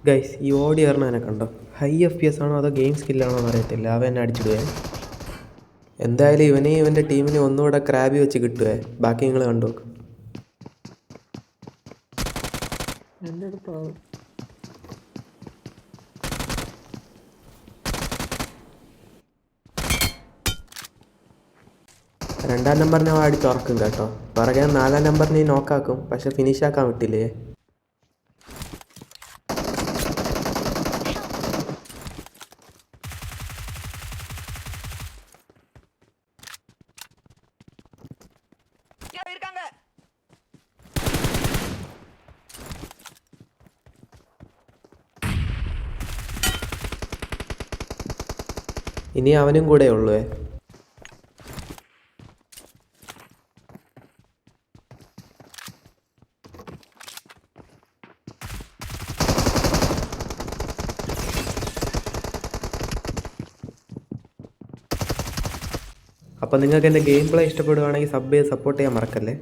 Guys ഈ ഓടി എറിഞ്ഞവനെ കണ്ടോ? ഹൈ FPS ആണോ അതോ ഗെയിം സ്കില്ലാണോ എന്ന് അറിയത്തില്ല. അവൻ എന്നെ അടിച്ചിടുവേ. എന്തായാലും ഇവനെയും ഇവൻ്റെ ടീമിനെ ഒന്നുകൂടെ ക്രാബി വെച്ച് കിട്ടുവേ. ബാക്കി നിങ്ങൾ കണ്ടു നോക്ക്. എൻ്റെ അടുത്തോ? രണ്ടാം നമ്പറിനെ അവൻ അടിച്ച് ഉറക്കും കേട്ടോ. പുറകെ 4-ാം നമ്പറിനെ നോക്കാക്കും, പക്ഷെ ഫിനിഷാക്കാൻ വിട്ടില്ലേ. ഇനി അവനും കൂടെ ഉള്ളുവേ. അപ്പോൾ നിങ്ങൾക്ക് എൻ്റെ ഗെയിം പ്ലേ ഇഷ്ടപ്പെടുവാണെങ്കിൽ സബ് ചെയ്ത് സപ്പോർട്ട് ചെയ്യാൻ മറക്കല്ലേ.